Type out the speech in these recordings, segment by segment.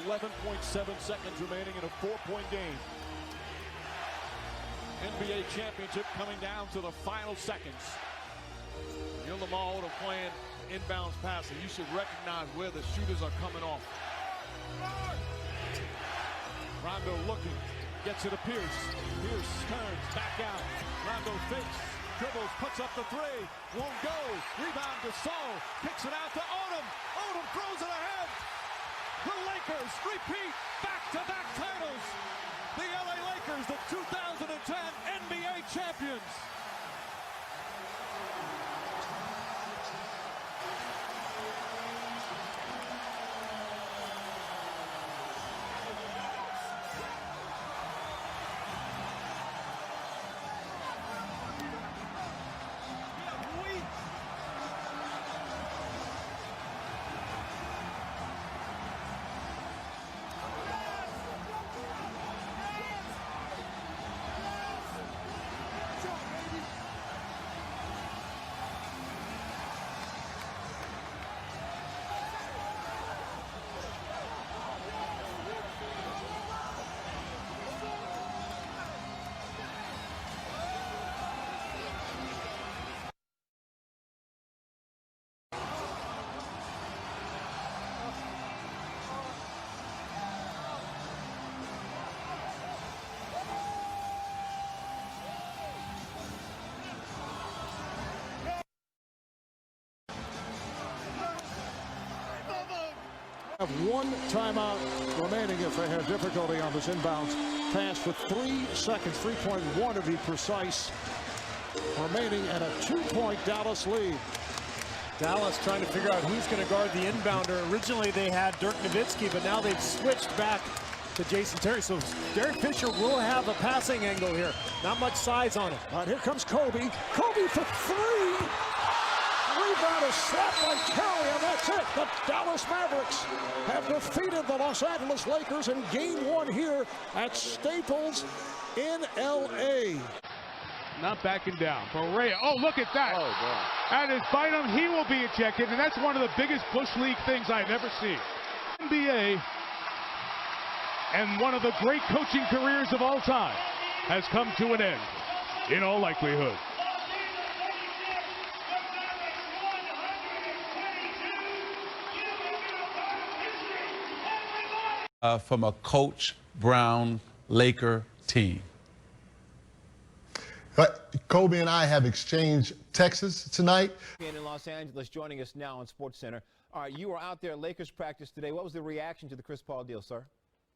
11.7 seconds remaining in a 4-point game. NBA championship coming down to the final seconds. You're Lamar Odom playing inbounds passing. You should recognize where the shooters are coming off. Rondo looking, gets it to Pierce. Pierce turns, back out. Rondo fakes, dribbles, puts up the three. Won't go. Rebound to Gasol. Kicks it out to Odom. Odom throws it ahead. The Lakers repeat back-to-back titles. The LA Lakers, the 2010 NBA champions. Have one timeout remaining if they have difficulty on this inbounds pass with 3 seconds, 3.1 to be precise, remaining and a 2-point Dallas lead. Dallas trying to figure out who's going to guard the inbounder. Originally they had Dirk Nowitzki, but now they've switched back to Jason Terry. So Derek Fisher will have a passing angle here. Not much size on it. All right, here comes Kobe. Kobe for 3. Rebound is slapped by Curry, and that's it. The Dallas Mavericks have defeated the Los Angeles Lakers in Game 1 here at Staples in L.A. Not backing down. Perea. Oh, look at that. Oh, God. At his Bynum, he will be ejected, and that's one of the biggest Bush League things I've ever seen. NBA and one of the great coaching careers of all time has come to an end, in all likelihood. From a Coach Brown Laker team. Kobe and I have exchanged texts tonight. In Los Angeles, joining us now on SportsCenter. All right, you were out there at Lakers practice today. What was the reaction to the Chris Paul deal, sir?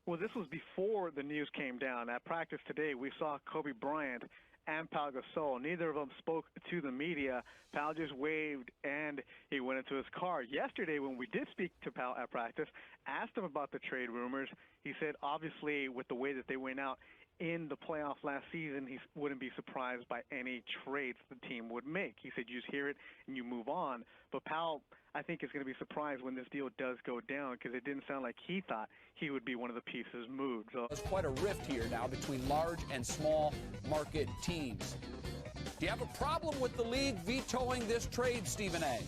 Well, this was before the news came down. At practice today, we saw Kobe Bryant and Pau Gasol. Neither of them spoke to the media. Pau just waved, and he went into his car. Yesterday, when we did speak to Pau at practice, asked him about the trade rumors, he said, obviously, with the way that they went out in the playoffs last season, he wouldn't be surprised by any trades the team would make. He said you just hear it and you move on. But Pau, I think, is going to be surprised when this deal does go down, because it didn't sound like he thought he would be one of the pieces moved. So there's quite a rift here now between large and small market teams. Do you have a problem with the league vetoing this trade, Stephen A.?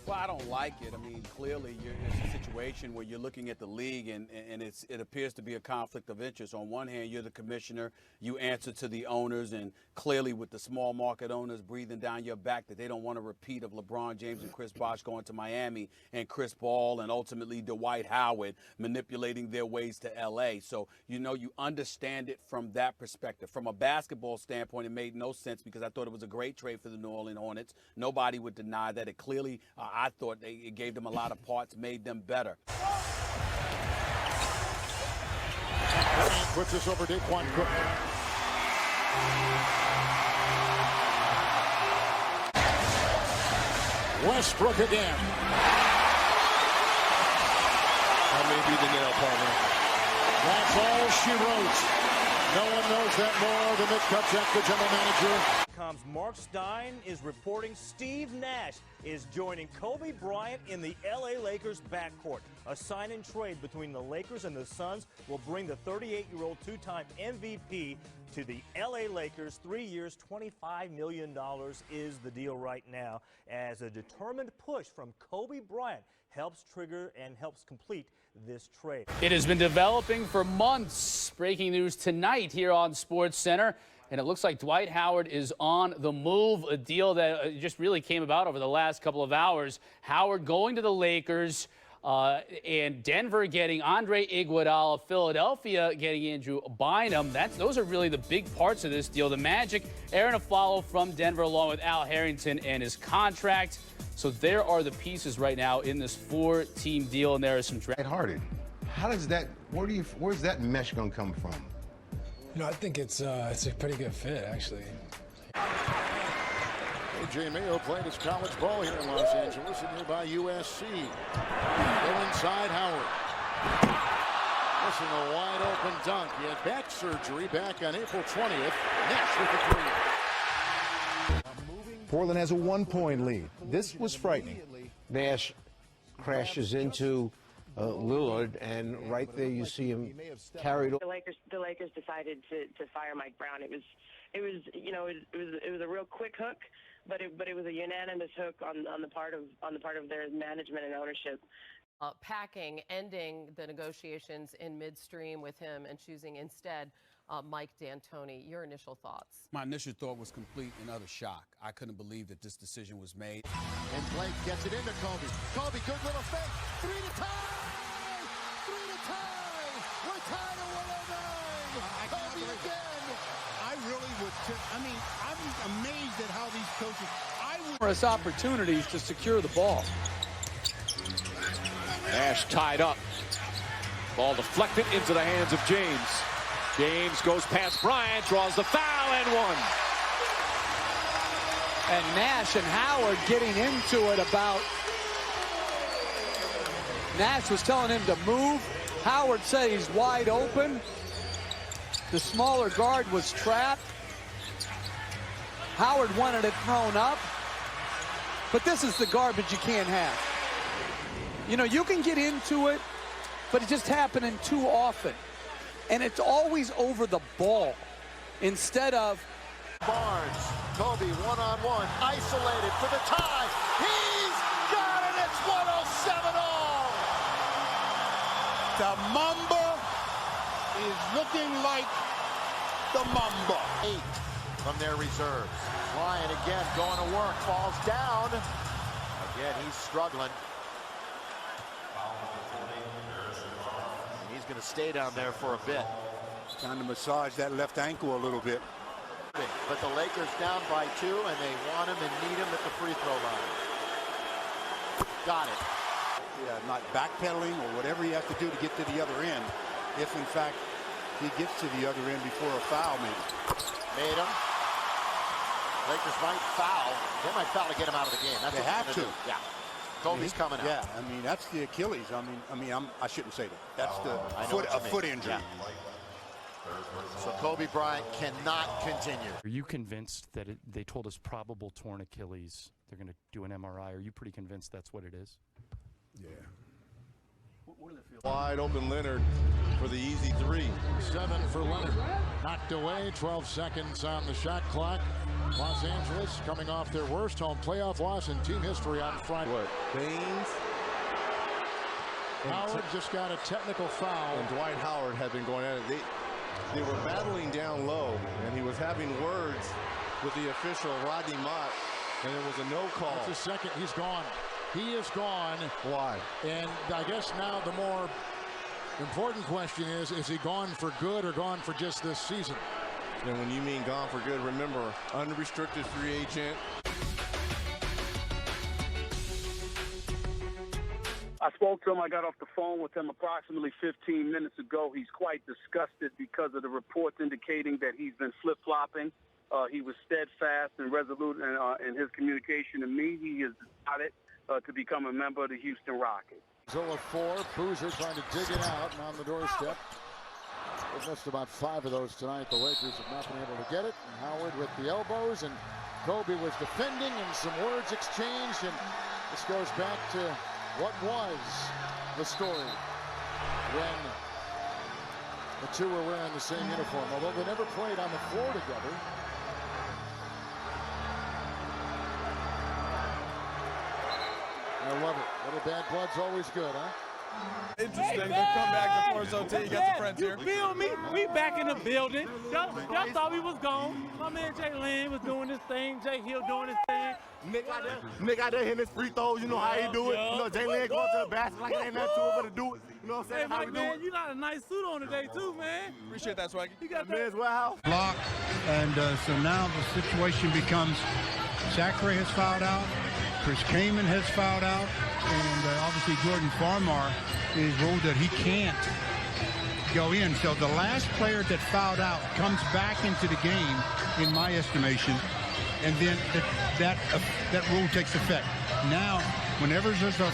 Well, I don't like it. I mean, clearly it's a situation where you're looking at the league and it appears to be a conflict of interest. On one hand, you're the commissioner, you answer to the owners, and clearly with the small market owners breathing down your back that they don't want a repeat of LeBron James and Chris Bosh going to Miami, and Chris Paul and ultimately Dwight Howard manipulating their ways to L.A. So, you know, you understand it from that perspective. From a basketball standpoint, it made no sense because I thought it was a great trade for the New Orleans Hornets. Nobody would deny that. It clearly I thought it gave them a lot of parts, made them better. Puts this over Daquan Cook. Westbrook again. That may be the nail, partner. That's all she wrote. No one knows that more than Nick Kupchak, the general manager. Mark Stein is reporting Steve Nash is joining Kobe Bryant in the LA Lakers backcourt. A sign-in trade between the Lakers and the Suns will bring the 38-year-old two-time MVP to the LA Lakers. 3 years, $25 million is the deal right now, as a determined push from Kobe Bryant helps trigger and helps complete this trade. It has been developing for months. Breaking news tonight here on SportsCenter. And it looks like Dwight Howard is on the move, a deal that just really came about over the last couple of hours. Howard going to the Lakers, and Denver getting Andre Iguodala, Philadelphia getting Andrew Bynum. Those are really the big parts of this deal. The Magic, Aaron Aflalo from Denver, along with Al Harrington and his contract. So there are the pieces right now in this 4-team deal, and there is some draft. Harded. How does that? Where's that mesh gonna come from? You know, I think it's a pretty good fit, actually. A.J. Mayo played his college ball here in Los Angeles and nearby USC. Go inside Howard. Missing a wide open dunk. He had back surgery back on April 20th. Nash with the three. Portland has a 1-point lead. This was frightening. Nash crashes into Lillard, and right there you see him carried. The Lakers decided to fire Mike Brown. It was a real quick hook, but it was a unanimous hook on the part of their management and ownership. Packing, ending the negotiations in midstream with him and choosing instead Mike D'Antoni. Your initial thoughts? My initial thought was complete and utter shock. I couldn't believe that this decision was made. And Blake gets it into Kobe. Kobe, good little fake. 3 to tie! 3 to tie! We're tied at 109! Kobe again! I really would. I'm amazed at how these coaches. Numerous opportunities to secure the ball. Nash tied up. Ball deflected into the hands of James. James goes past Bryant, draws the foul, and one. And Nash and Howard getting into it about. Nash was telling him to move. Howard said he's wide open. The smaller guard was trapped. Howard wanted it thrown up. But this is the garbage you can't have. You know, you can get into it, but it's just happening too often. And it's always over the ball instead of. Barnes, Kobe one-on-one, isolated for the tie. He's got it. It's 107 all. The Mamba is looking like the Mamba. 8 from their reserves. Ryan again going to work, falls down. Again, he's struggling. And he's going to stay down there for a bit. Trying to massage that left ankle a little bit. But the Lakers down by 2, and they want him and need him at the free throw line. Got it. Yeah, not backpedaling or whatever he has to do to get to the other end. If, in fact, he gets to the other end before a foul, maybe. Made him. Lakers might foul. They might foul to get him out of the game. That's they what have to. Do. Yeah. Kobe's coming out. Yeah, I mean, that's the Achilles. I shouldn't say that. That's a foot injury. Yeah. So Kobe Bryant cannot continue. Are you convinced that they told us probable torn Achilles? They're going to do an MRI. Are you pretty convinced that's what it is? Yeah. Wide open Leonard for the easy 3. 7 for Leonard. Knocked away. 12 seconds on the shot clock. Los Angeles coming off their worst home playoff loss in team history on Friday. Baines. Howard just got a technical foul. And Dwight Howard had been going at it. They were battling down low, and he was having words with the official, Rodney Mott, and it was a no call. That's his second. He's gone. He is gone. Why? And I guess now the more important question is he gone for good or gone for just this season? And when you mean gone for good, remember, unrestricted free agent. I spoke to him. I got off the phone with him approximately 15 minutes ago. He's quite disgusted because of the reports indicating that he's been flip-flopping. He was steadfast and resolute in his communication to me. He has decided to become a member of the Houston Rockets. 0 of 4. Boozer trying to dig it out and on the doorstep. They've missed about 5 of those tonight. The Lakers have not been able to get it. And Howard with the elbows, and Kobe was defending, and some words exchanged, and this goes back to what was the story when the two were wearing the same uniform, although they never played on the floor together. I love it. Little bad blood's always good, huh? Interesting. They come back to Force OT. You got some friends here. You feel me? We back in the building. Y'all thought we was gone. My man Jay Lynn was doing his thing. Jay Hill doing his thing. Nick out there hitting his free throws. You know how he do it. You know, Jay Lynn going to the basket like it ain't nothing to it but to do it. You know what I'm saying? Hey, Mike, man, you got a nice suit on today, too, man. Appreciate that, Swaggy. You got Men's warehouse. Block, and so now the situation becomes Zachary has fouled out, Chris Kaman has fouled out, and obviously Jordan Farmar is ruled that he can't go in. So the last player that fouled out comes back into the game, in my estimation, and then that rule takes effect. Now, whenever there's a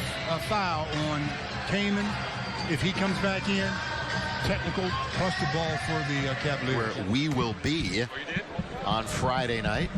foul on Kaman, if he comes back in, technical plus the ball for the Cavaliers. Where we will be on Friday night.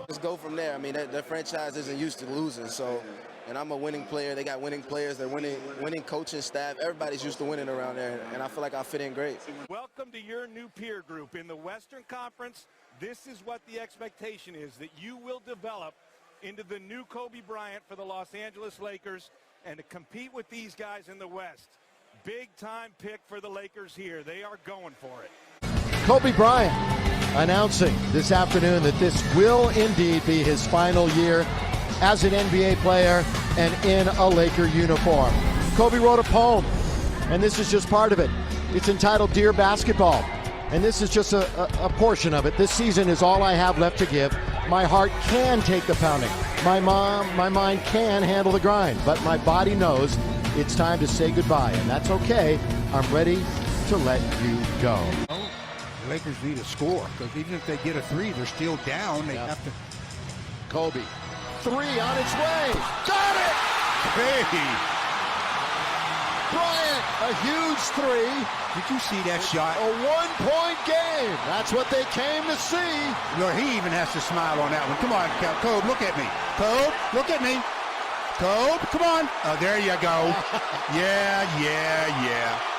Just go from there. I mean, their franchise isn't used to losing, so, and I'm a winning player. They got winning players. They're winning coaching staff. Everybody's used to winning around there, and I feel like I fit in great. Welcome to your new peer group. In the Western Conference, this is what the expectation is, that you will develop into the new Kobe Bryant for the Los Angeles Lakers and to compete with these guys in the West. Big-time pick for the Lakers here. They are going for it. Kobe Bryant announcing this afternoon that this will indeed be his final year as an NBA player and in a Laker uniform. Kobe wrote a poem, and this is just part of it. It's entitled Dear Basketball, and this is just a portion of it. This season is all I have left to give. My heart can take the pounding. My mind can handle the grind, but my body knows it's time to say goodbye, and that's okay. I'm ready to let you go. The Lakers need a score, because even if they get a three, they're still down. They have to. Kobe, three on its way. Got it! Hey! Bryant, a huge three. Did you see that shot? A one-point game. That's what they came to see. Look, he even has to smile on that one. Come on, Kobe, look at me. Kobe, look at me. Kobe, come on. Oh, there you go. Yeah.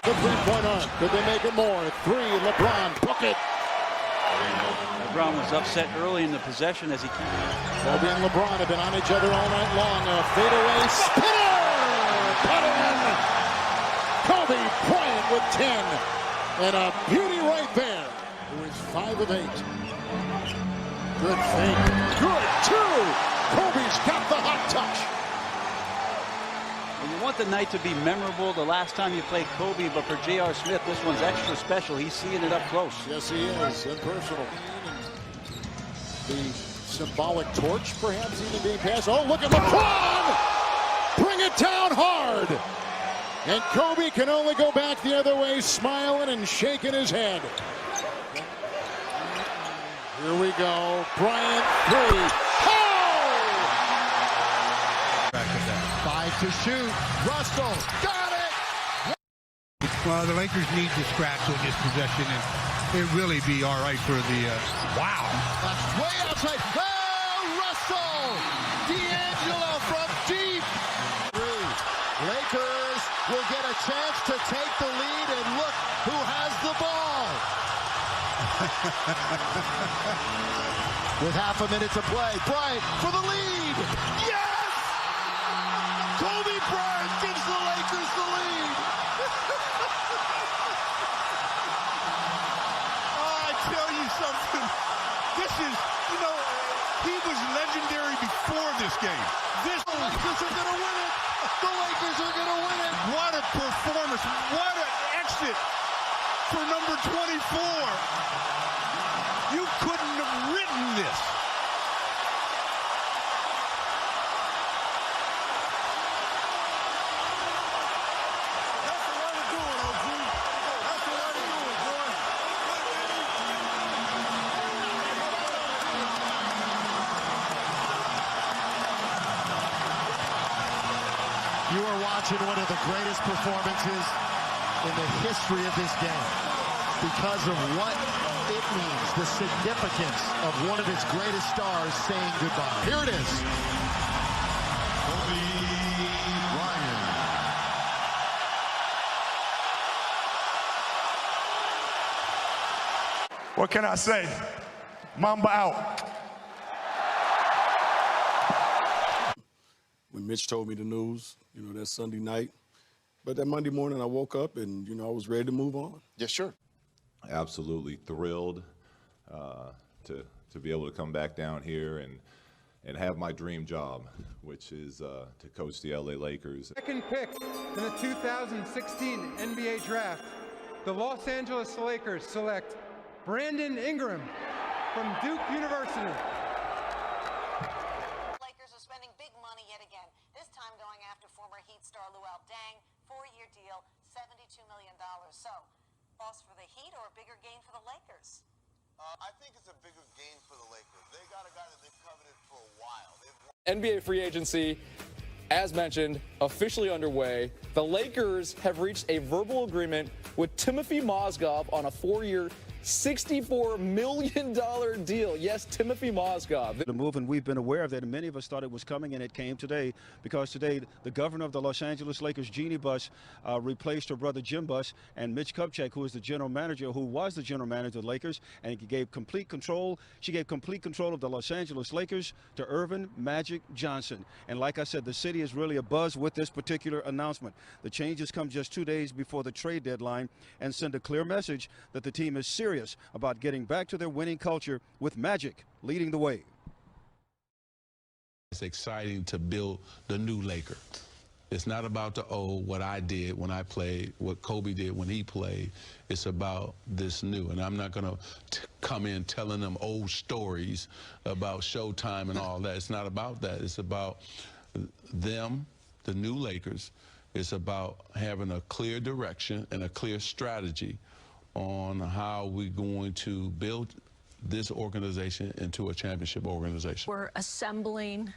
The three-point arc. Could they make it more? Three, LeBron, book it. LeBron was upset early in the possession as he came. Kobe and LeBron have been on each other all night long. A fadeaway spinner! Put in! Kobe Bryant with 10. And a beauty right there. Who is 5 of 8. Good fake. Good, too! Kobe's got the hot touch. You want the night to be memorable the last time you played Kobe, but for J.R. Smith, this one's extra special. He's seeing it up close. Yes, he is, and personal. The symbolic torch, perhaps, even being passed. Oh, look at LeBron! Bring it down hard! And Kobe can only go back the other way, smiling and shaking his head. Here we go. Bryant, 3. 5 to shoot. Russell, got it! Well, the Lakers need to scratch on this possession, and it really be all right for the, wow. That's way outside. Oh, Russell! D'Angelo from deep. Lakers will get a chance to take the lead, and look who has the ball. with half a minute to play. Bryant for the lead. Yes! Kobe Bryant gives the Lakers the lead. I tell you something. This is, you know, he was legendary before this game. The Lakers are going to win it. The Lakers are going to win it. What a performance. What an exit for number 24. You couldn't have written this. That's the way to do it, OG. That's the way to do it, boy. You are watching one of the greatest performances in the history of this game because of what it means, the significance of one of its greatest stars saying goodbye. Here it is. Kobe Bryant. What can I say? Mamba out. When Mitch told me the news, you know, that Sunday night, but that Monday morning I woke up and, you know, I was ready to move on. Yes, sure. Absolutely thrilled to be able to come back down here and have my dream job, which is to coach the LA Lakers. Second pick in the 2016 NBA Draft, the Los Angeles Lakers select Brandon Ingram from Duke University. Lakers are spending big money yet again, this time going after former Heat star Luol Deng, 4-year deal, $72 million. So, loss for the Heat or a bigger gain for the Lakers? I think it's a bigger gain for the Lakers. They got a guy that they've coveted for a while. NBA free agency, as mentioned, officially underway. The Lakers have reached a verbal agreement with Timothy Mozgov on a 4-year, $64 million deal. Yes, Timothy Mozgov. The move, and we've been aware of that, and many of us thought it was coming, and it came today, because today the governor of the Los Angeles Lakers, Jeannie Buss, replaced her brother Jim Buss, and Mitch Kupchak, who was the general manager of the Lakers, and he gave complete control. She gave complete control of the Los Angeles Lakers to Earvin Magic Johnson. And like I said, the city is really abuzz with this particular announcement. The changes come just 2 days before the trade deadline and send a clear message that the team is serious about getting back to their winning culture, with Magic leading the way. It's exciting to build the new Laker. It's not about the old, what I did when I played, what Kobe did when he played. It's about this new. And I'm not going to come in telling them old stories about Showtime and all that. It's not about that. It's about them, the new Lakers. It's about having a clear direction and a clear strategy on how we're going to build this organization into a championship organization. We're assembling,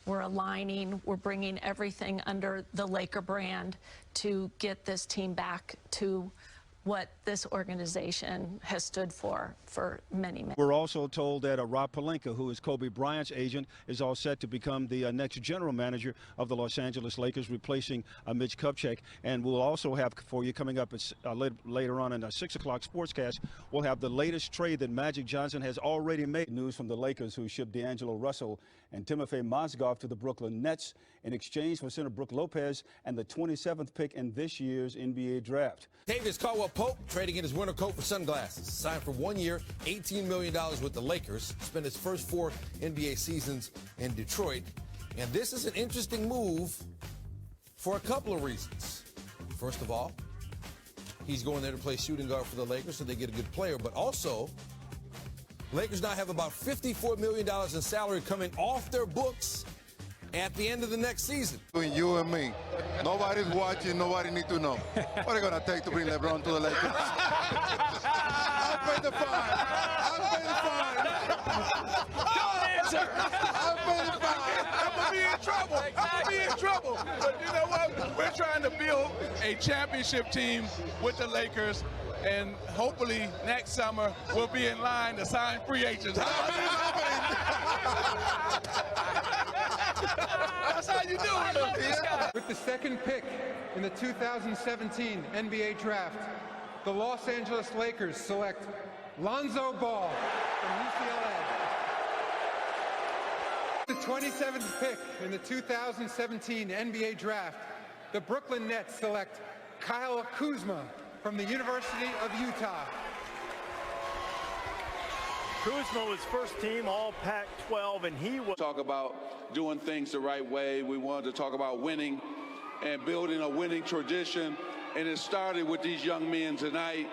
we're aligning, we're bringing everything under the Laker brand to get this team back to what this organization has stood for many, many. We're also told that Rob Pelinka, who is Kobe Bryant's agent, is all set to become the next general manager of the Los Angeles Lakers, replacing Mitch Kupchak. And we'll also have for you coming up later on in our 6 o'clock sportscast, we'll have the latest trade that Magic Johnson has already made. News from the Lakers, who shipped D'Angelo Russell and Timothy Mozgov to the Brooklyn Nets in exchange for center Brook Lopez and the 27th pick in this year's NBA draft. Davis Caldwell-Pope trading in his winter coat for sunglasses. Signed for 1 year, $18 million with the Lakers. Spent his first 4 NBA seasons in Detroit. And this is an interesting move for a couple of reasons. First of all, he's going there to play shooting guard for the Lakers, so they get a good player. But also, Lakers now have about $54 million in salary coming off their books at the end of the next season. Between you and me, nobody's watching, nobody need to know. What are they going to take to bring LeBron to the Lakers? I'll pay the fine. I'll pay the fine. Don't answer. I'll pay the fine. I'm going to be in trouble. I'm going to be in trouble. But you know what? We're trying to build a championship team with the Lakers. And hopefully next summer we'll be in line to sign free agents. That's how you do it. With the second pick in the 2017 NBA Draft, the Los Angeles Lakers select Lonzo Ball from UCLA. The 27th pick in the 2017 NBA Draft, the Brooklyn Nets select Kyle Kuzma from the University of Utah. Kuzma was first team all Pac-12, and he was... Talk about doing things the right way. We wanted to talk about winning and building a winning tradition. And it started with these young men tonight,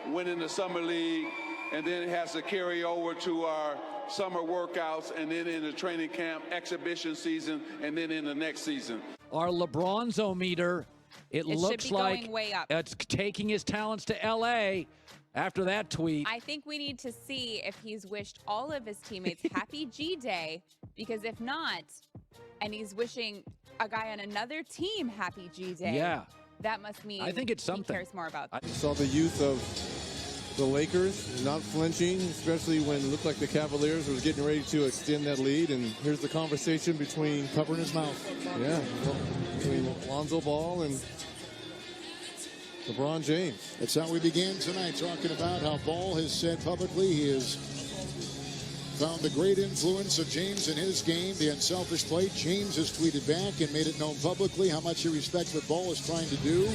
winning the Summer League, and then it has to carry over to our summer workouts, and then in the training camp, exhibition season, and then in the next season. Our LeBronzometer, it looks like going way up. It's taking his talents to L.A. after that tweet. I think we need to see if he's wished all of his teammates happy G-Day, because if not, and he's wishing a guy on another team happy G-Day, Yeah. that must mean I think it's something. he cares more about that. Saw the youth of the Lakers not flinching, especially when it looked like the Cavaliers were getting ready to extend that lead. And here's the conversation between Covering his mouth. Yeah, between Lonzo Ball and LeBron James. That's how we began tonight, talking about how Ball has said publicly he has found the great influence of James in his game, the unselfish play. James has tweeted back and made it known publicly how much he respects what Ball is trying to do.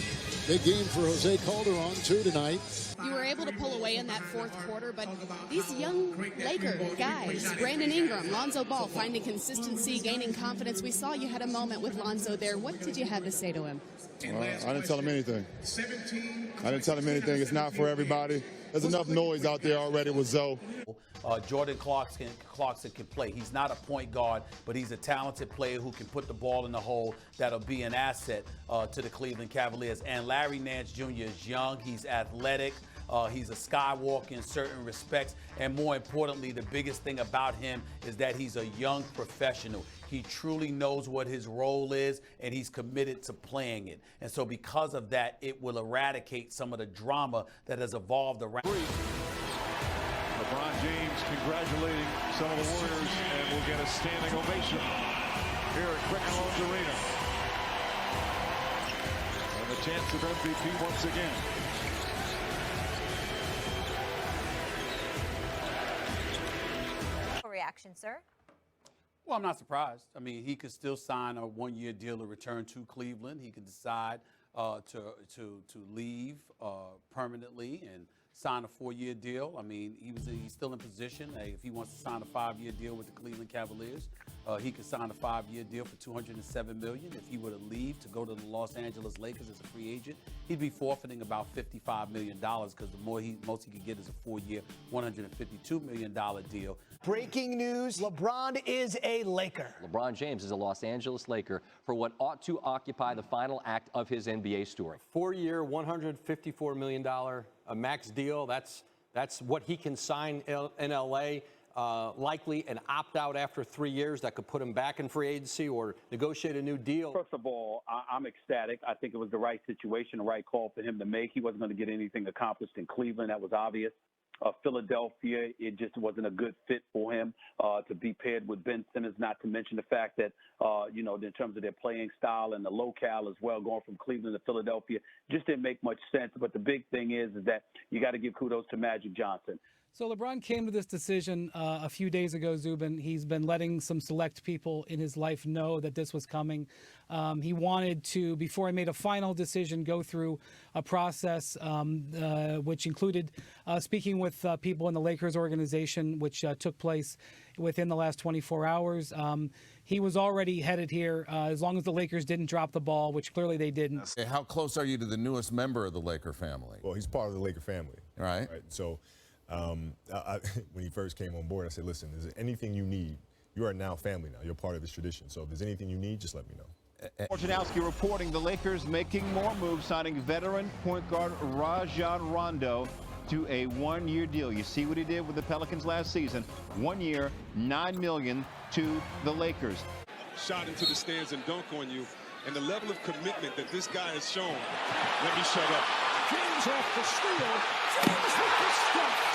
Big game for Jose Calderon, too, tonight. You were able to pull away in that fourth quarter, but these young Laker guys, Brandon Ingram, Lonzo Ball, finding consistency, gaining confidence. We saw you had a moment with Lonzo there. What did you have to say to him? I didn't tell him anything. I didn't tell him anything. It's not for everybody. There's enough noise out there already with Zoe. Jordan Clarkson can play. He's not a point guard, but he's a talented player who can put the ball in the hole. That'll be an asset to the Cleveland Cavaliers. And Larry Nance Jr. is young. He's athletic. He's a skywalker in certain respects. And more importantly, the biggest thing about him is that he's a young professional. He truly knows what his role is, and he's committed to playing it. And so because of that, it will eradicate some of the drama that has evolved around. LeBron James congratulating some of the Warriors, and we'll get a standing ovation here at Quicken Loans Arena. And the chance of MVP once again. Reaction, sir? Well, I'm not surprised. I mean, he could still sign a one-year deal to return to Cleveland. He could decide to leave permanently and sign a 4-year deal. I mean, he's still in position. If he wants to sign a 5-year deal with the Cleveland Cavaliers, he could sign a 5-year deal for $207 million. If he were to leave to go to the Los Angeles Lakers as a free agent, he'd be forfeiting about $55 million because the most he could get is a 4-year, $152 million deal. Breaking news, LeBron is a Laker. LeBron James is a Los Angeles Laker for what ought to occupy the final act of his NBA story. 4-year, $154 million max deal. That's what he can sign in L.A. Likely an opt-out after 3 years that could put him back in free agency or negotiate a new deal. First of all, I'm ecstatic. I think it was the right situation, the right call for him to make. He wasn't going to get anything accomplished in Cleveland. That was obvious. Philadelphia, it just wasn't a good fit for him to be paired with Ben Simmons, not to mention the fact that, in terms of their playing style and the locale as well, going from Cleveland to Philadelphia, just didn't make much sense. But the big thing is that you got to give kudos to Magic Johnson. So LeBron came to this decision a few days ago, Zubin. He's been letting some select people in his life know that this was coming. He wanted to, before he made a final decision, go through a process which included speaking with people in the Lakers organization, which took place within the last 24 hours. He was already headed here as long as the Lakers didn't drop the ball, which clearly they didn't. How close are you to the newest member of the Laker family? Well, he's part of the Laker family. Right. So when he first came on board, I said, listen, is there anything you need? You are now family now. You're part of this tradition. So if there's anything you need, just let me know. Wojnarowski reporting the Lakers making more moves, signing veteran point guard Rajon Rondo to a 1-year deal. You see what he did with the Pelicans last season. 1 year, $9 million to the Lakers. Shot into the stands and dunk on you, and the level of commitment that this guy has shown. Let me shut up. James off the steal. James with the stuff.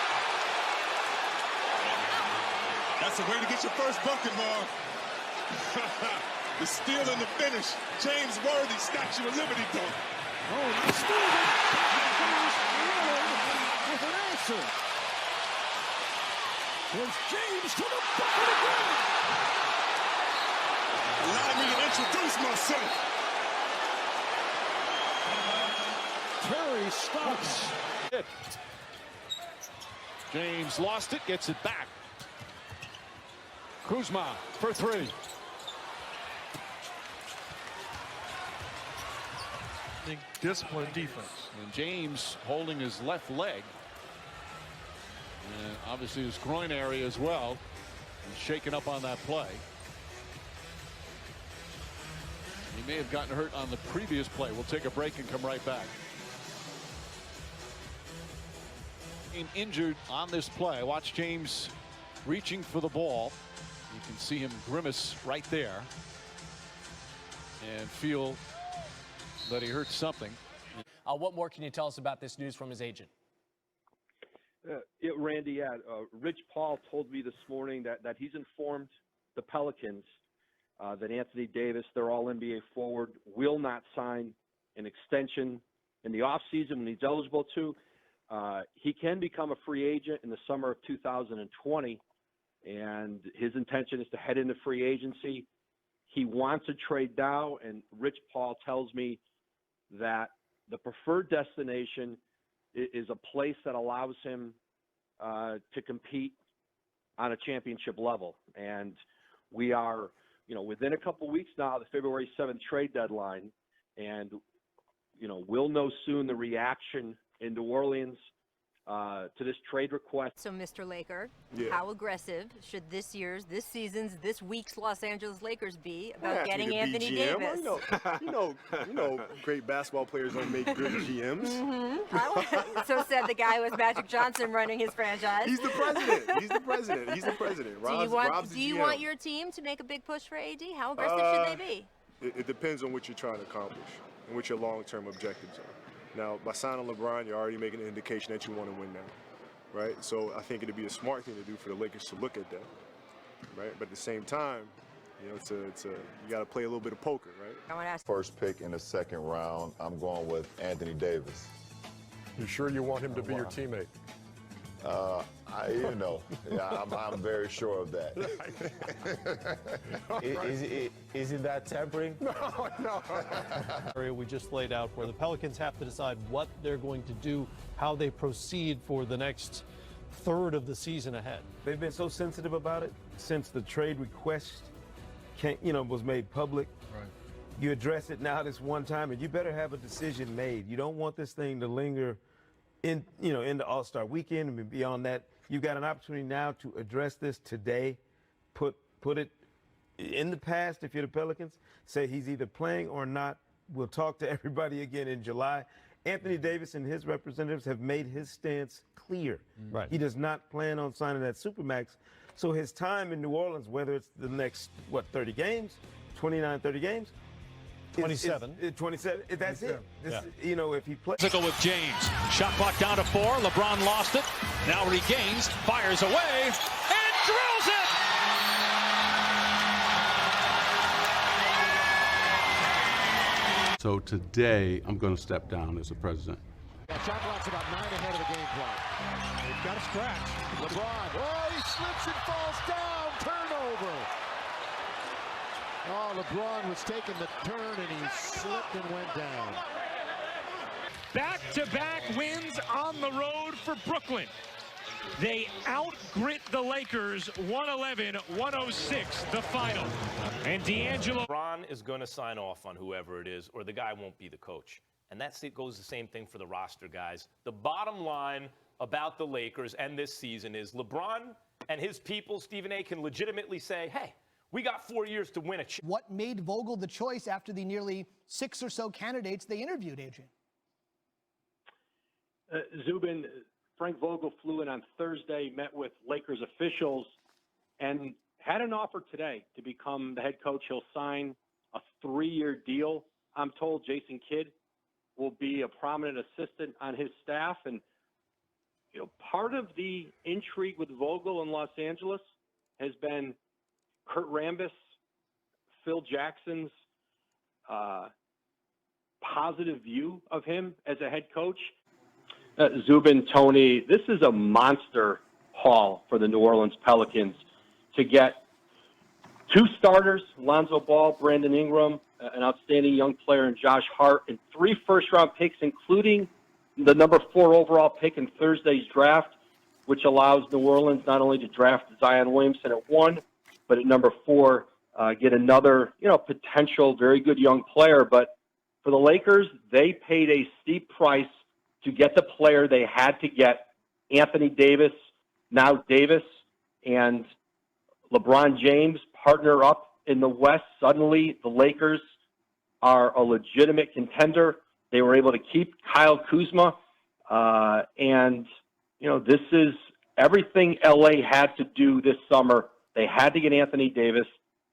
That's the way to get your first bucket, Marv. The steal and the finish. James Worthy, Statue of Liberty dunk. Oh, the steal. With an answer. There's James to the bucket again. Allow me to introduce myself. Terry stops. James lost it, gets it back. Kuzma for three. Disciplined defense. And James holding his left leg. And obviously his groin area as well. He's shaken up on that play. He may have gotten hurt on the previous play. We'll take a break and come right back. Injured on this play. Watch James reaching for the ball. You can see him grimace right there and feel that he hurt something. What more can you tell us about this news from his agent? Randy, Rich Paul told me this morning that he's informed the Pelicans that Anthony Davis, their all-NBA forward, will not sign an extension in the offseason when he's eligible to. He can become a free agent in the summer of 2020, and his intention is to head into free agency. He wants to trade now, and Rich Paul tells me that the preferred destination is a place that allows him to compete on a championship level. And we are, within a couple weeks now, the February 7th trade deadline, and, we'll know soon the reaction in New Orleans to this trade request. So, Mr. Laker, Yeah. how aggressive should this week's Los Angeles Lakers be about getting Anthony Davis? Well, you know, great basketball players don't make good GMs. So said the guy with Magic Johnson running his franchise. He's the president. He's the president. Rob's Do the you GM. want your team to make a big push for AD? How aggressive should they be? It depends on what you're trying to accomplish and what your long-term objectives are. Now, by signing LeBron, you're already making an indication that you want to win now, right? So I think it'd be a smart thing to do for the Lakers to look at that, right? But at the same time, you got to play a little bit of poker, right? I want to ask. First pick in the second round, I'm going with Anthony Davis. You sure you want him to be your teammate? I'm very sure of that. Is it that tempering? Area we just laid out where the Pelicans have to decide what they're going to do, how they proceed for the next third of the season ahead. They've been so sensitive about it since the trade request was made public. Right. You address it now this one time, and you better have a decision made. You don't want this thing to linger into All-Star weekend and beyond that. You've got an opportunity now to address this today, put it in the past if you're the Pelicans, say he's either playing or not. We'll talk to everybody again in July. Anthony Davis and his representatives have made his stance clear. Right. He does not plan on signing that Supermax. So his time in New Orleans, whether it's the next, 30 games, 29, 30 games, 27. 27. That's it. If he plays. Physical with James. Shot clock down to 4. LeBron lost it. Now regains. Fires away. And drills it! So today, I'm going to step down as a president. Shot clock's about 9 ahead of the game clock. They've got a scratch. LeBron. Oh, he slips and falls down. Turnover. Oh, LeBron was taking the turn and he slipped and went down. Back-to-back wins on the road for Brooklyn. They out-grit the Lakers 111-106, the final. And D'Angelo. LeBron is going to sign off on whoever it is, or the guy won't be the coach. And goes the same thing for the roster guys. The bottom line about the Lakers and this season is LeBron and his people, Stephen A., can legitimately say, hey, we got 4 years to win a chip. What made Vogel the choice after the nearly 6 or so candidates they interviewed, Adrian? Zubin, Frank Vogel flew in on Thursday, met with Lakers officials, and had an offer today to become the head coach. He'll sign a 3-year deal. I'm told Jason Kidd will be a prominent assistant on his staff. And, part of the intrigue with Vogel in Los Angeles has been Kurt Rambis, Phil Jackson's positive view of him as a head coach. Zubin, Tony, this is a monster haul for the New Orleans Pelicans to get 2 starters, Lonzo Ball, Brandon Ingram, an outstanding young player, and Josh Hart, and 3 first-round picks, including the number 4 overall pick in Thursday's draft, which allows New Orleans not only to draft Zion Williamson at 1, but at number 4, get another, potential very good young player. But for the Lakers, they paid a steep price to get the player they had to get, Anthony Davis, now Davis, and LeBron James partner up in the West. Suddenly, the Lakers are a legitimate contender. They were able to keep Kyle Kuzma, and this is everything LA had to do this summer. They had to get Anthony Davis.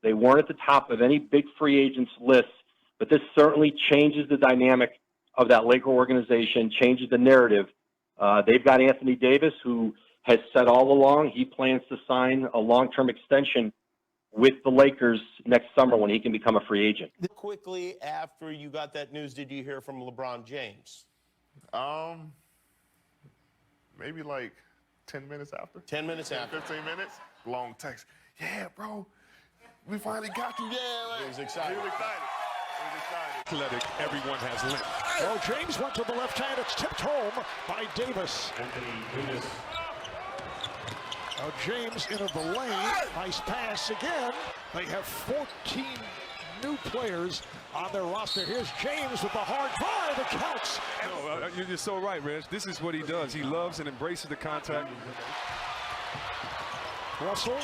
They weren't at the top of any big free agents list, but this certainly changes the dynamic of that Laker organization, changes the narrative. They've got Anthony Davis, who has said all along he plans to sign a long-term extension with the Lakers next summer when he can become a free agent. Quickly after you got that news, did you hear from LeBron James? Maybe like 10 minutes after. 10 minutes after. 15 minutes. Long text. Yeah, bro. We finally got you. Yeah. He was excited. He was excited. Athletic, everyone has length. Well, James went to the left hand. It's tipped home by Davis. Now James into the lane. Nice pass again. They have 14 new players on their roster. Here's James with the hard drive. It counts. No, you're so right, Reg. This is what he does. He loves and embraces the contact. Russell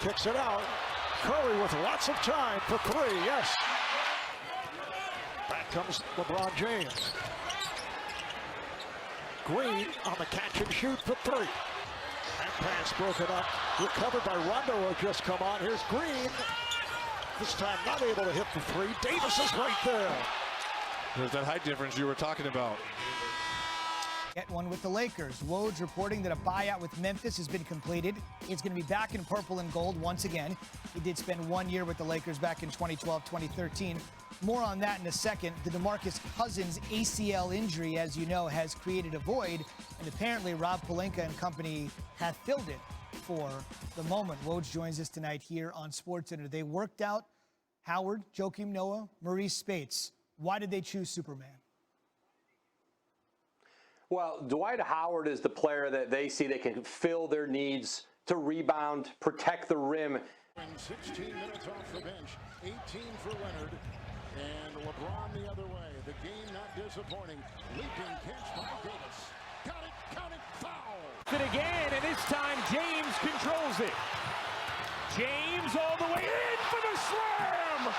kicks it out. Curry with lots of time for 3. Yes. Back comes LeBron James. Green on the catch and shoot for 3. That pass broken up. Recovered by Rondo, who just come on. Here's Green. This time not able to hit the 3. Davis is right there. There's that height difference you were talking about. Get one with the Lakers. Woj reporting that a buyout with Memphis has been completed. He's going to be back in purple and gold once again. He did spend 1 year with the Lakers back in 2012, 2013. More on that in a second. The DeMarcus Cousins ACL injury, as you know, has created a void, and apparently Rob Pelinka and company have filled it for the moment. Woj joins us tonight here on SportsCenter. They worked out Howard, Joakim Noah, Maurice Spates. Why did they choose Superman? Well, Dwight Howard is the player that they see that can fill their needs to rebound, protect the rim. 16 minutes off the bench, 18 for Leonard, and LeBron the other way. The game not disappointing. Leaping catch by Davis. Got it, count it, foul. It again, and this time James controls it. James all the way in for the slam.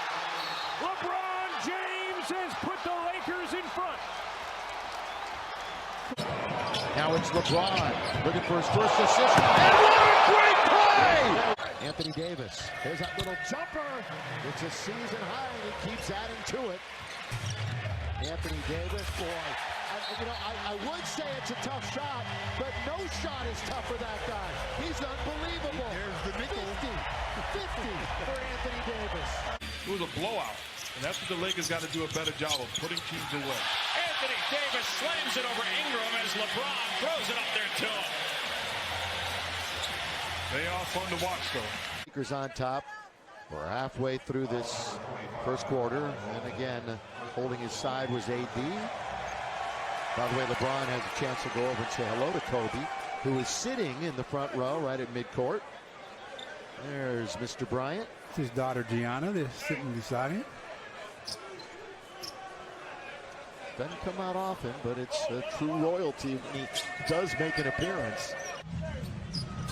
LeBron James has put the Lakers in front. Now it's LeBron looking for his first assist. And what a great play! Anthony Davis. There's that little jumper. It's a season high, and he keeps adding to it. Anthony Davis, boy. I would say it's a tough shot, but no shot is tough for that guy. He's unbelievable. There's the nickel. 50 for Anthony Davis. It was a blowout, and that's what the Lakers got to do a better job of putting teams away. Anthony Davis slams it over Ingram as LeBron throws it up there to him. They are fun to watch, though. Lakers on top. We're halfway through this first quarter, and again, holding his side was AD. By the way, LeBron has a chance to go over and say hello to Kobe, who is sitting in the front row right at midcourt. There's Mr. Bryant. It's his daughter Gianna. They're sitting beside him. Doesn't come out often, but it's a true royalty when he does make an appearance.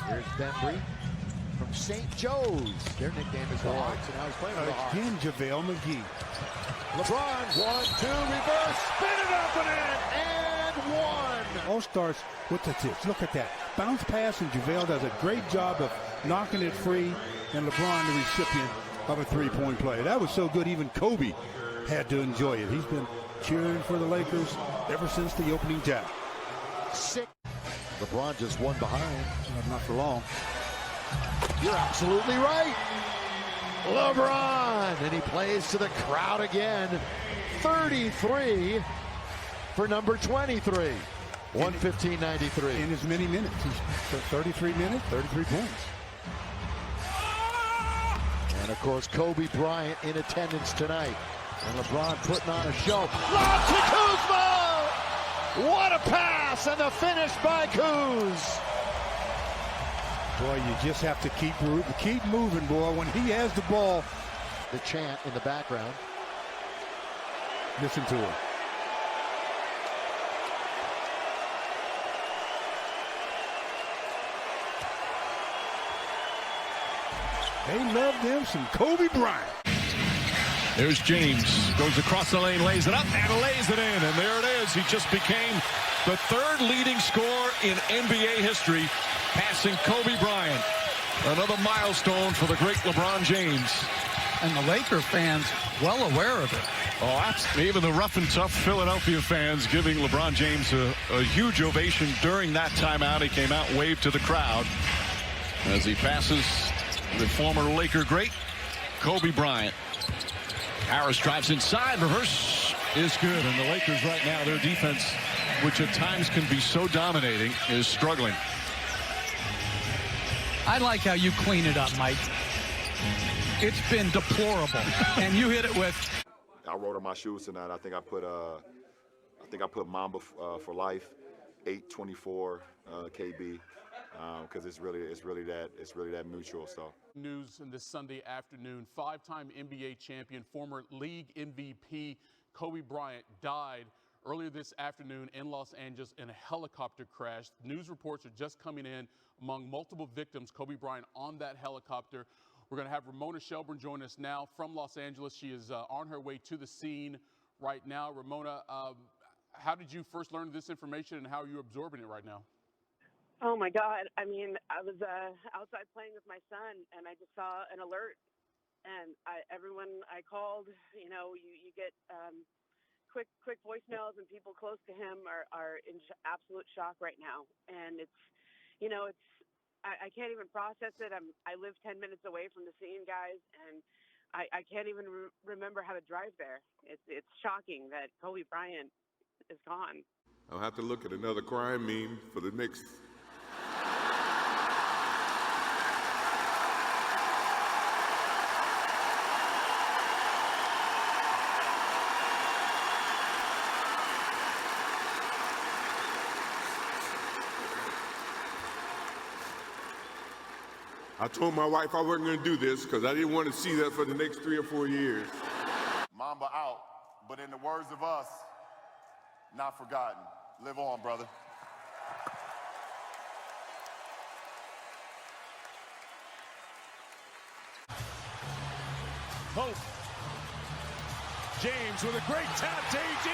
Here's Bembry from St. Joe's. Their nickname is the Hawks, and now he's playing with the Hawks. Again, JaVale McGee. LeBron, 1-2, reverse, spin it up and in, and one. All starts with the tips. Look at that. Bounce pass, and JaVale does a great job of knocking it free, and LeBron the recipient of a three-point play. That was so good, even Kobe had to enjoy it. He's been cheering for the Lakers ever since the opening tap. 6. LeBron just one behind. Not for long. You're absolutely right. LeBron, and he plays to the crowd again. 33 for number 23. 115.93. In as many minutes. He's 33 minutes, 33 points. And, of course, Kobe Bryant in attendance tonight. And LeBron putting on a show. Lob to Kuzma! What a pass! And the finish by Kuz. Boy, you just have to keep moving, boy. When he has the ball. The chant in the background. Listen to it. They love them some Kobe Bryant. There's James, goes across the lane, lays it up, and lays it in. And there it is. He just became the third leading scorer in NBA history, passing Kobe Bryant. Another milestone for the great LeBron James. And the Laker fans well aware of it. Oh, even the rough and tough Philadelphia fans giving LeBron James a huge ovation during that timeout. He came out, waved to the crowd as he passes the former Laker great, Kobe Bryant. Harris drives inside. Reverse is good. And the Lakers right now, their defense, which at times can be so dominating, is struggling. I like how you clean it up, Mike. It's been deplorable. And you hit it with... I wrote on my shoes tonight. I think I put Mamba for life, 824 KB. Because it's really that mutual. So news in this Sunday afternoon: five-time NBA champion, former league MVP Kobe Bryant died earlier this afternoon in Los Angeles in a helicopter crash. News reports are just coming in among multiple victims. Kobe Bryant on that helicopter. We're going to have Ramona Shelburne join us now from Los Angeles. She is on her way to the scene right now. Ramona, how did you first learn this information, and how are you absorbing it right now? Oh my God. I mean, I was outside playing with my son, and I just saw an alert, and everyone I called, you get quick voicemails, and people close to him are in absolute shock right now. And I can't even process it. I live 10 minutes away from the scene, guys, and I can't even remember how to drive there. It's shocking that Kobe Bryant is gone. I'll have to look at another crime meme for the next. I told my wife I wasn't going to do this because I didn't want to see that for the next 3 or 4 years. Mamba out, but in the words of us, not forgotten. Live on, brother. Hope. James with a great tap to AD.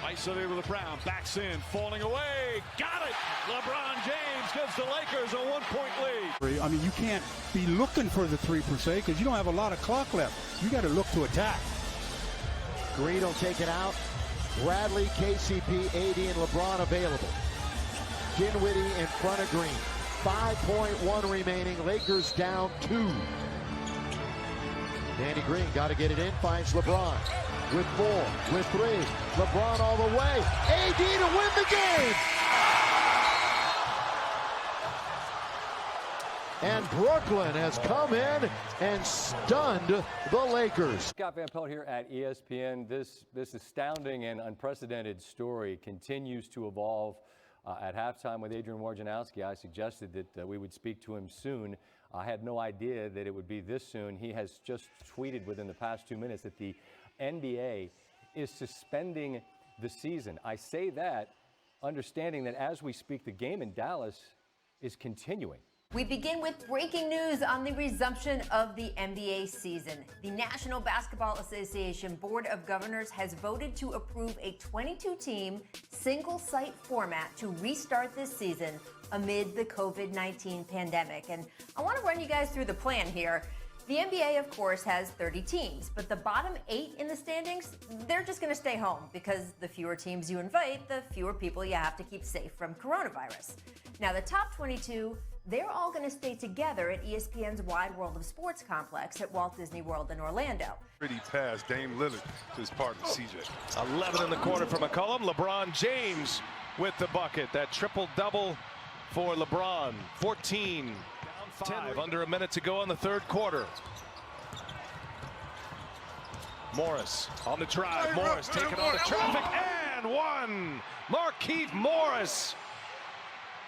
Isolated with LeBron, backs in, falling away, got it! LeBron James gives the Lakers a 1-point lead. I mean, you can't be looking for the 3 per se because you don't have a lot of clock left. You got to look to attack. Green will take it out. Bradley, KCP, AD, and LeBron available. Dinwiddie in front of Green. 5.1 remaining. Lakers down 2. Danny Green got to get it in. Finds LeBron with 4, with 3. LeBron all the way. AD to win the game. And Brooklyn has come in and stunned the Lakers. Scott Van Pelt here at ESPN. This astounding and unprecedented story continues to evolve. At halftime with Adrian Wojnarowski, I suggested that we would speak to him soon. I had no idea that it would be this soon. He has just tweeted within the past 2 minutes that the NBA is suspending the season. I say that understanding that as we speak, the game in Dallas is continuing. We begin with breaking news on the resumption of the NBA season. The National Basketball Association Board of Governors has voted to approve a 22-team, single-site format to restart this season amid the COVID-19 pandemic. And I want to run you guys through the plan here. The NBA, of course, has 30 teams, but the bottom 8 in the standings, they're just going to stay home because the fewer teams you invite, the fewer people you have to keep safe from coronavirus. Now, the top 22, they're all going to stay together at ESPN's Wide World of Sports complex at Walt Disney World in Orlando. Pretty pass, Dame Lillard to his partner, CJ. 11 in the corner for McCollum. LeBron James with the bucket. That triple-double for LeBron. 14, down 5, under a minute to go in the third quarter. Morris on the drive. Morris taking on the traffic and one. Markieff Morris.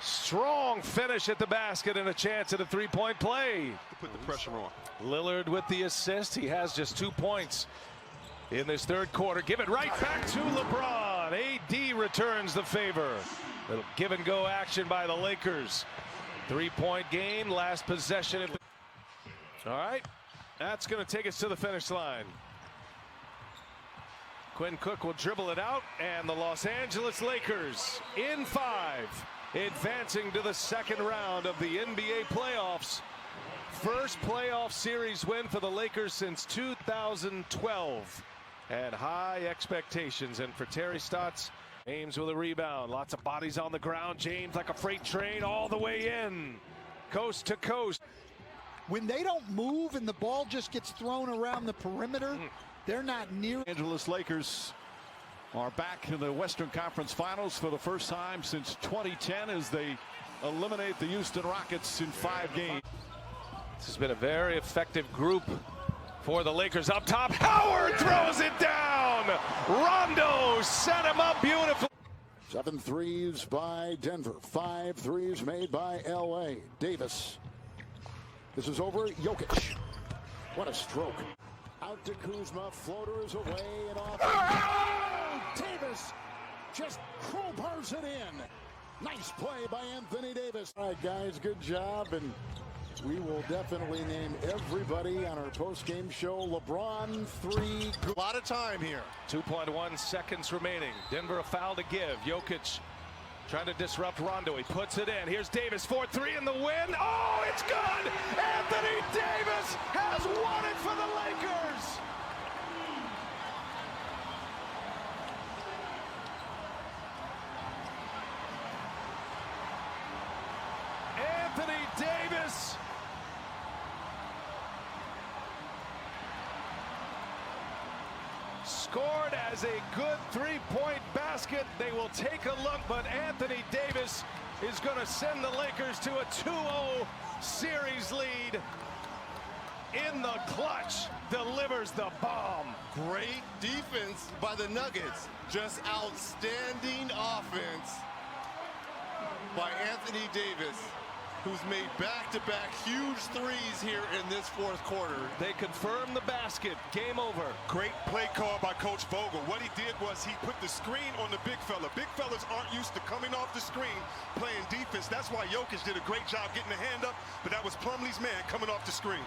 Strong finish at the basket and a chance at a three-point play. Put the pressure on. Lillard with the assist. He has just 2 points in this third quarter. Give it right back to LeBron. AD returns the favor. Little give and go action by the Lakers. 3-point game, last possession. All right, that's going to take us to the finish line. Quinn Cook will dribble it out, and the Los Angeles Lakers in 5, advancing to the second round of the NBA playoffs. First playoff series win for the Lakers since 2012. And high expectations. And for Terry Stotts, James with a rebound. Lots of bodies on the ground. James like a freight train all the way in. Coast to coast. When they don't move and the ball just gets thrown around the perimeter, they're not near. Angeles Lakers are back in the Western Conference Finals for the first time since 2010 as they eliminate the Houston Rockets in 5 games. This has been a very effective group for the Lakers. Up top, Howard throws it down. Rondo set him up beautifully. 7 threes by Denver. 5 threes made by L.A. Davis. This is over. Jokic. What a stroke. Out to Kuzma. Floater is away and off. Oh! Davis just crowbars it in. Nice play by Anthony Davis. All right, guys, good job. And we will definitely name everybody on our post-game show. LeBron 3. A lot of time here. 2.1 seconds remaining. Denver a foul to give. Jokic trying to disrupt Rondo. He puts it in. Here's Davis, 4-3 in the win. Oh, it's good! Anthony Davis has won it for the Lakers! Anthony Davis scored as a good three-point basket. They will take a look, but Anthony Davis is going to send the Lakers to a 2-0 series lead. In the clutch, delivers the bomb. Great defense by the Nuggets. Just outstanding offense by Anthony Davis, who's made back-to-back huge threes here in this fourth quarter. They confirm the basket. Game over. Great play call by Coach Vogel. What he did was he put the screen on the big fella. Big fellas aren't used to coming off the screen playing defense. That's why Jokic did a great job getting the hand up, but that was Plumlee's man coming off the screen.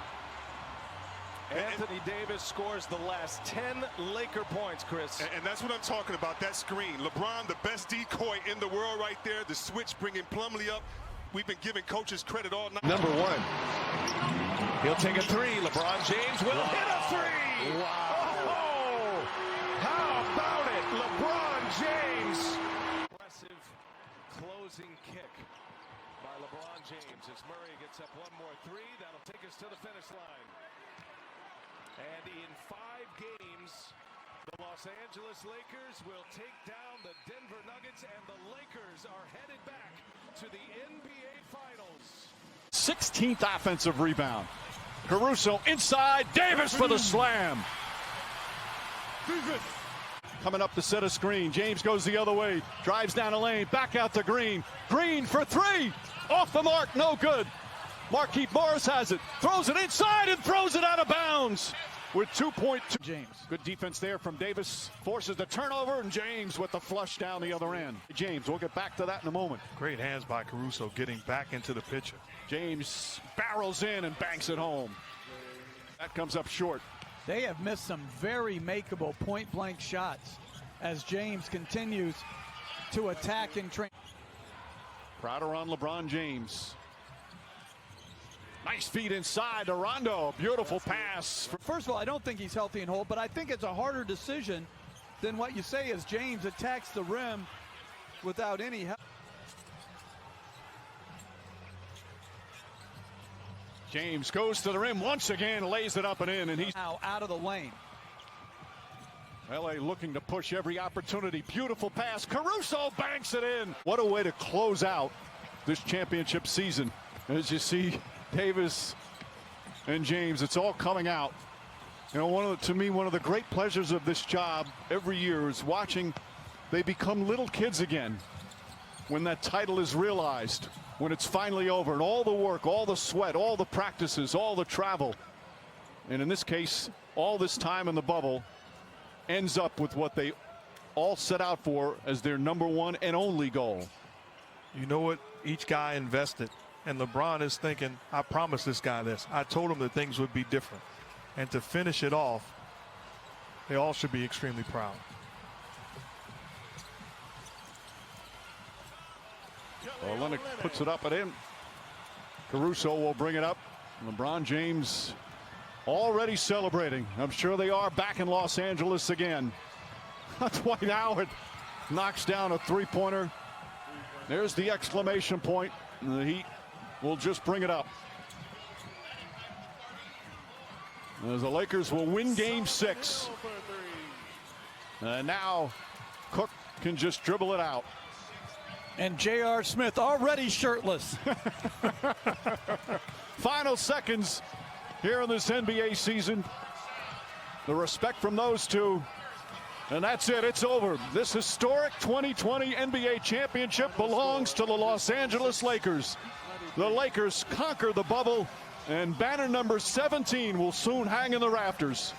Anthony Davis scores the last 10 Laker points, Chris. And that's what I'm talking about, that screen. LeBron, the best decoy in the world right there. The switch bringing Plumlee up. We've been giving coaches credit all night. Number 1. He'll take a 3. LeBron James will hit a 3. Wow. Oh, how about it? LeBron James. Impressive closing kick by LeBron James as Murray gets up one more 3. That'll take us to the finish line. And in 5 games, the Los Angeles Lakers will take down the Denver Nuggets, and the Lakers are headed back to the NBA Finals. 16th offensive rebound. Caruso inside. Davis for the slam. Coming up to set a screen. James goes the other way. Drives down the lane. Back out to Green. Green for 3. Off the mark. No good. Markieff Morris has it. Throws it inside and throws it out of bounds. With 2.2. James. Good defense there from Davis. Forces the turnover, and James with the flush down the other end. James, we'll get back to that in a moment. Great hands by Caruso getting back into the picture. James barrels in and banks it home. That comes up short. They have missed some very makeable point-blank shots as James continues to attack and train. Crowder on LeBron James. Nice feed inside to Rondo. Beautiful pass. First of all, I don't think he's healthy and whole, but I think it's a harder decision than what you say as James attacks the rim without any help. James goes to the rim once again, lays it up and in, and he's now out of the lane. LA looking to push every opportunity. Beautiful pass. Caruso banks it in. What a way to close out this championship season. As you see Davis and James, it's all coming out. You know, to me, one of the great pleasures of this job every year is watching they become little kids again when that title is realized, when it's finally over, and all the work, all the sweat, all the practices, all the travel, and in this case, all this time in the bubble ends up with what they all set out for as their #1 and only goal. You know what? Each guy invested, and LeBron is thinking, I promised this guy this. I told him that things would be different. And to finish it off, they all should be extremely proud. Olynyk puts it up and in. Caruso will bring it up. LeBron James already celebrating. I'm sure they are back in Los Angeles again. Dwight Howard knocks down a three-pointer. There's the exclamation point. The Heat will just bring it up. As the Lakers will win Game 6. And now Cook can just dribble it out. And J.R. Smith already shirtless. Final seconds here in this NBA season. The respect from those two. And that's it. It's over. This historic 2020 NBA championship belongs to the Los Angeles Lakers. The Lakers conquer the bubble, and banner number 17 will soon hang in the rafters.